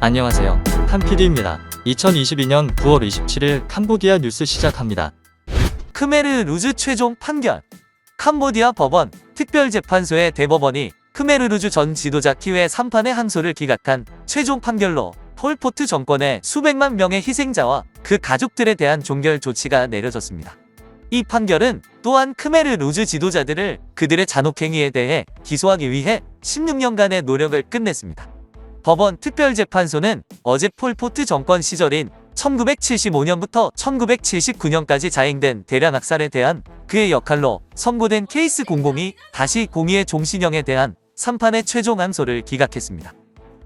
안녕하세요. 한PD입니다. 2022년 9월 27일 캄보디아 뉴스 시작합니다. 크메르 루즈 최종 판결. 캄보디아 법원 특별재판소의 대법원이 크메르 루즈 전 지도자 키웨 3판의 항소를 기각한 최종 판결로 폴포트 정권의 수백만 명의 희생자와 그 가족들에 대한 종결 조치가 내려졌습니다. 이 판결은 또한 크메르 루즈 지도자들을 그들의 잔혹행위에 대해 기소하기 위해 16년간의 노력을 끝냈습니다. 법원 특별재판소는 어제 폴포트 정권 시절인 1975년부터 1979년까지 자행된 대량 학살에 대한 그의 역할로 선고된 케이스 002-02의 종신형에 대한 3판의 최종 항소를 기각했습니다.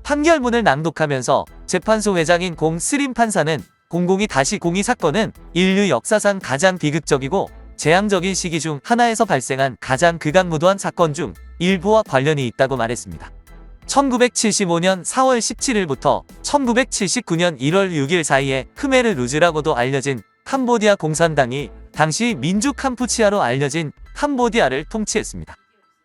판결문을 낭독하면서 재판소 회장인 공 스림 판사는 002-02 사건은 인류 역사상 가장 비극적이고 재앙적인 시기 중 하나에서 발생한 가장 극악무도한 사건 중 일부와 관련이 있다고 말했습니다. 1975년 4월 17일부터 1979년 1월 6일 사이에 크메르 루즈라고도 알려진 캄보디아 공산당이 당시 민주 캄푸치아로 알려진 캄보디아를 통치했습니다.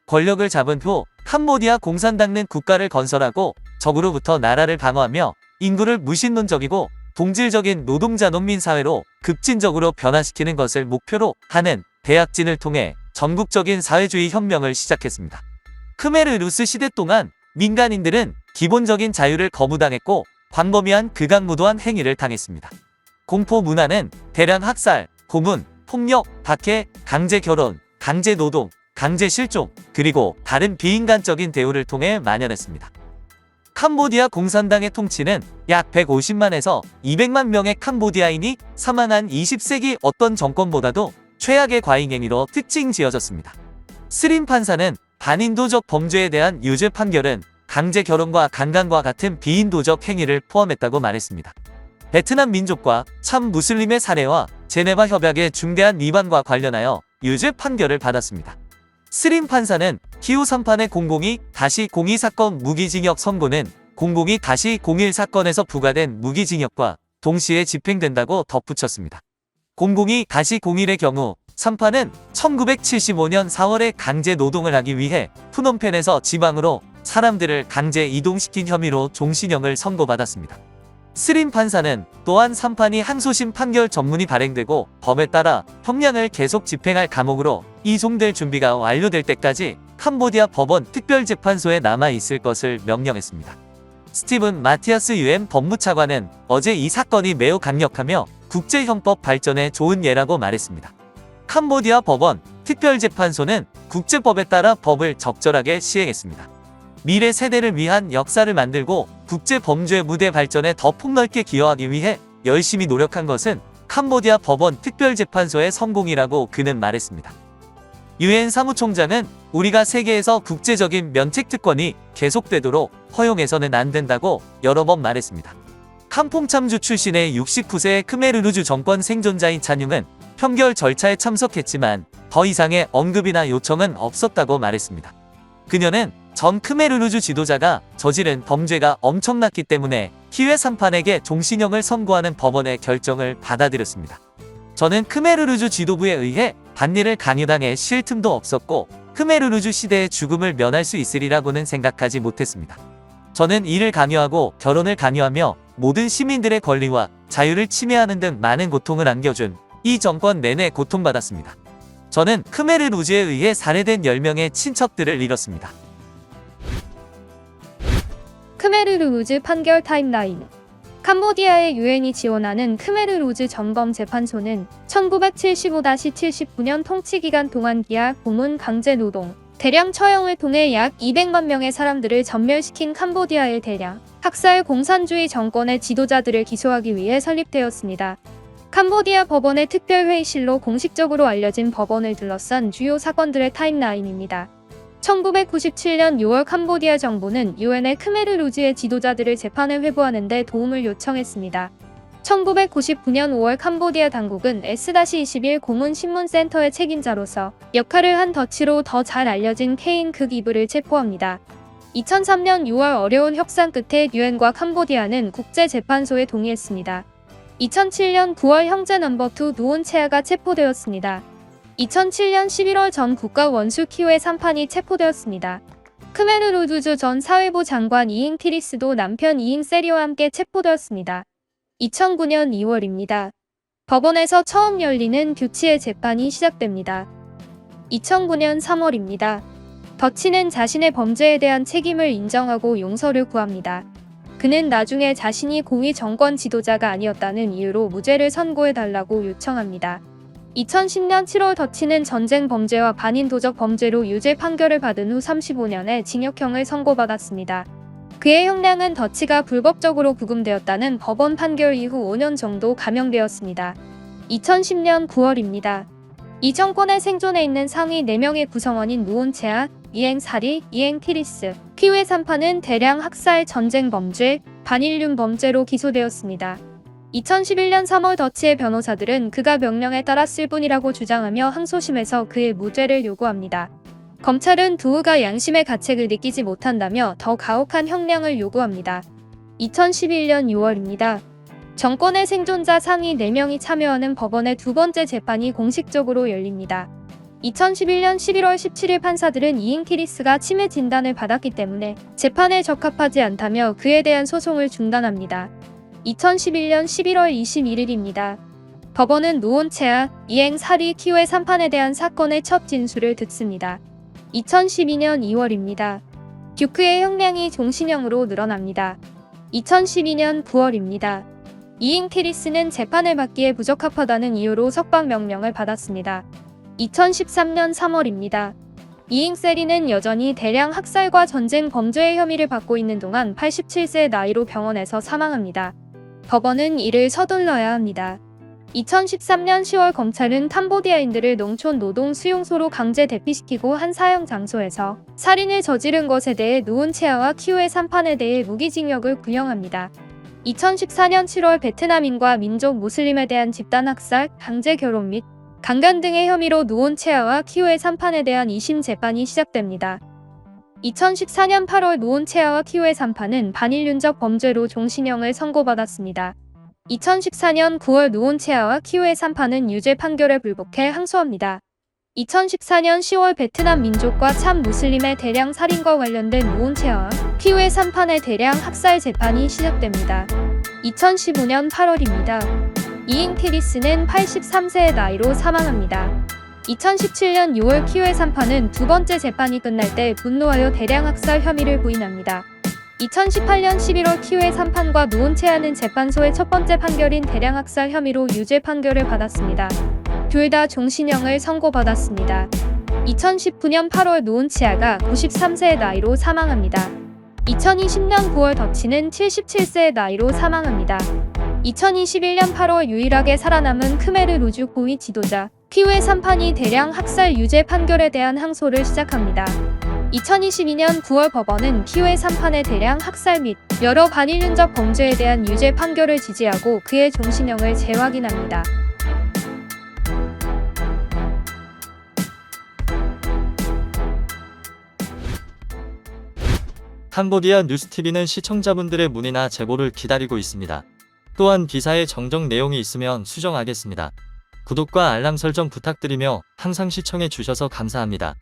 권력을 잡은 후 캄보디아 공산당은 국가를 건설하고 적으로부터 나라를 방어하며 인구를 무신론적이고 동질적인 노동자 농민 사회로 급진적으로 변화시키는 것을 목표로 하는 대약진을 통해 전국적인 사회주의 혁명을 시작했습니다. 크메르 루스 시대 동안 민간인들은 기본적인 자유를 거부당했고 광범위한 극악무도한 행위를 당했습니다. 공포 문화는 대량 학살, 고문, 폭력, 박해, 강제 결혼, 강제 노동, 강제 실종, 그리고 다른 비인간적인 대우를 통해 만연했습니다. 캄보디아 공산당의 통치는 약 150만에서 200만 명의 캄보디아인이 사망한 20세기 어떤 정권보다도 최악의 과잉행위로 특징 지어졌습니다. 스림 판사는 반인도적 범죄에 대한 유죄 판결은 강제 결혼과 강간과 같은 비인도적 행위를 포함했다고 말했습니다. 베트남 민족과 참 무슬림의 사례와 제네바 협약의 중대한 위반과 관련하여 유죄 판결을 받았습니다. 스림 판사는 키우 3판의 002-02 사건 무기징역 선고는 002-01 사건에서 부과된 무기징역과 동시에 집행된다고 덧붙였습니다. 002-01의 경우 3판은 1975년 4월에 강제 노동을 하기 위해 푸놈펜에서 지방으로 사람들을 강제 이동시킨 혐의로 종신형을 선고받았습니다. 스림 판사는 또한 3판이 항소심 판결 전문이 발행되고 법에 따라 형량을 계속 집행할 감옥으로 이송될 준비가 완료될 때까지 캄보디아 법원 특별재판소에 남아있을 것을 명령했습니다. 스티븐 마티아스 UN 법무차관은 어제 이 사건이 매우 강력하며 국제형법 발전에 좋은 예라고 말했습니다. 캄보디아 법원 특별재판소는 국제법에 따라 법을 적절하게 시행했습니다. 미래 세대를 위한 역사를 만들고 국제범죄 무대 발전에 더 폭넓게 기여하기 위해 열심히 노력한 것은 캄보디아 법원 특별재판소의 성공이라고 그는 말했습니다. UN 사무총장은 우리가 세계에서 국제적인 면책특권이 계속되도록 허용해서는 안 된다고 여러 번 말했습니다. 캄퐁참주 출신의 69세의 크메르 루즈 정권 생존자인 찬융은 판결 절차에 참석했지만 더 이상의 언급이나 요청은 없었다고 말했습니다. 그녀는 전 크메르 루즈 지도자가 저지른 범죄가 엄청났기 때문에 키웨 3판에게 종신형을 선고하는 법원의 결정을 받아들였습니다. 저는 크메르 루즈 지도부에 의해 반일을 강요당해 쉴 틈도 없었고 크메르 루즈 시대의 죽음을 면할 수 있으리라고는 생각하지 못했습니다. 저는 이를 강요하고 결혼을 강요하며 모든 시민들의 권리와 자유를 침해하는 등 많은 고통을 안겨준 이 정권 내내 고통받았습니다. 저는 크메르 루즈에 의해 살해된 10명의 친척들을 잃었습니다. 크메르 루즈 판결 타임라인. 캄보디아의 유엔이 지원하는 크메르 루즈 전범 재판소는 1975-79년 통치기간 동안 기아, 고문, 강제노동, 대량 처형을 통해 약 200만 명의 사람들을 전멸시킨 캄보디아의 대량 학살 공산주의 정권의 지도자들을 기소하기 위해 설립되었습니다. 캄보디아 법원의 특별회의실로 공식적으로 알려진 법원을 둘러싼 주요 사건들의 타임라인입니다. 1997년 6월 캄보디아 정부는 유엔의 크메르 루즈의 지도자들을 재판에 회부하는 데 도움을 요청했습니다. 1999년 5월 캄보디아 당국은 S-21 고문 신문센터의 책임자로서 역할을 한 덫으로 더 잘 알려진 케인 극이브를 체포합니다. 2003년 6월 어려운 협상 끝에 유엔과 캄보디아는 국제재판소에 동의했습니다. 2007년 9월 형제 넘버2 누온 체아가 체포되었습니다. 2007년 11월 전 국가 원수 키웨 3판이 체포되었습니다. 크메르루드주 전 사회부 장관 이잉 티리스도 남편 이잉 세리와 함께 체포되었습니다. 2009년 2월입니다. 법원에서 처음 열리는 듀치의 재판이 시작됩니다. 2009년 3월입니다. 더치는 자신의 범죄에 대한 책임을 인정하고 용서를 구합니다. 그는 나중에 자신이 고위 정권 지도자가 아니었다는 이유로 무죄를 선고해달라고 요청합니다. 2010년 7월 더치는 전쟁 범죄와 반인 도적 범죄로 유죄 판결을 받은 후 35년의 징역형을 선고받았습니다. 그의 형량은 더치가 불법적으로 구금되었다는 법원 판결 이후 5년 정도 감형되었습니다. 2010년 9월입니다. 이 정권의 생존해 있는 상위 4명의 구성원인 누온체아, 이엥 사리, 이엥 티리스, 키우의 3파는 대량 학살 전쟁 범죄, 반인륜 범죄로 기소되었습니다. 2011년 3월 더치의 변호사들은 그가 명령에 따랐을 뿐이라고 주장하며 항소심에서 그의 무죄를 요구합니다. 검찰은 두우가 양심의 가책을 느끼지 못한다며 더 가혹한 형량을 요구합니다. 2011년 6월입니다. 정권의 생존자 상위 4명이 참여하는 법원의 두 번째 재판이 공식적으로 열립니다. 2011년 11월 17일 판사들은 이잉 티리스가 치매 진단을 받았기 때문에 재판에 적합하지 않다며 그에 대한 소송을 중단합니다. 2011년 11월 21일입니다. 법원은 누온체아, 이엥 사리 키우의 3판에 대한 사건의 첫 진술을 듣습니다. 2012년 2월입니다. 듀크의 형량이 종신형으로 늘어납니다. 2012년 9월입니다. 이잉 티리스는 재판을 받기에 부적합하다는 이유로 석방 명령을 받았습니다. 2013년 3월입니다. 이잉 세리는 여전히 대량 학살과 전쟁 범죄의 혐의를 받고 있는 동안 87세의 나이로 병원에서 사망합니다. 법원은 이를 서둘러야 합니다. 2013년 10월 검찰은 캄보디아인들을 농촌 노동 수용소로 강제 대피시키고 한 사형 장소에서 살인을 저지른 것에 대해 누온체아와 키우의 3판에 대해 무기징역을 구형합니다. 2014년 7월 베트남인과 민족 무슬림에 대한 집단 학살, 강제 결혼 및 강간 등의 혐의로 누온체아와 키우의 3판에 대한 2심 재판이 시작됩니다. 2014년 8월 누온체아와 키우의 3판은 반인륜적 범죄로 종신형을 선고받았습니다. 2014년 9월 누온체아와 키우의 3판은 유죄 판결에 불복해 항소합니다. 2014년 10월 베트남 민족과 참 무슬림의 대량 살인과 관련된 누온체아와 키우의 3판의 대량 학살 재판이 시작됩니다. 2015년 8월입니다. 이잉 티리스는 83세의 나이로 사망합니다. 2017년 6월 키우의 3판은 두 번째 재판이 끝날 때 분노하여 대량 학살 혐의를 부인합니다. 2018년 11월 키우의 3판과 누온체아는 재판소의 첫 번째 판결인 대량 학살 혐의로 유죄 판결을 받았습니다. 둘 다 종신형을 선고받았습니다. 2019년 8월 누온체아가 93세의 나이로 사망합니다. 2020년 9월 더치는 77세의 나이로 사망합니다. 2021년 8월 유일하게 살아남은 크메르루주 고위 지도자 키우의 3판이 대량 학살 유죄 판결에 대한 항소를 시작합니다. 2022년 9월 법원은 키우의 3판의 대량 학살 및 여러 반인륜적 범죄에 대한 유죄 판결을 지지하고 그의 종신형을 재확인합니다. 캄보디아 뉴스TV는 시청자분들의 문의나 제보를 기다리고 있습니다. 또한 기사에 정정 내용이 있으면 수정하겠습니다. 구독과 알람 설정 부탁드리며 항상 시청해 주셔서 감사합니다.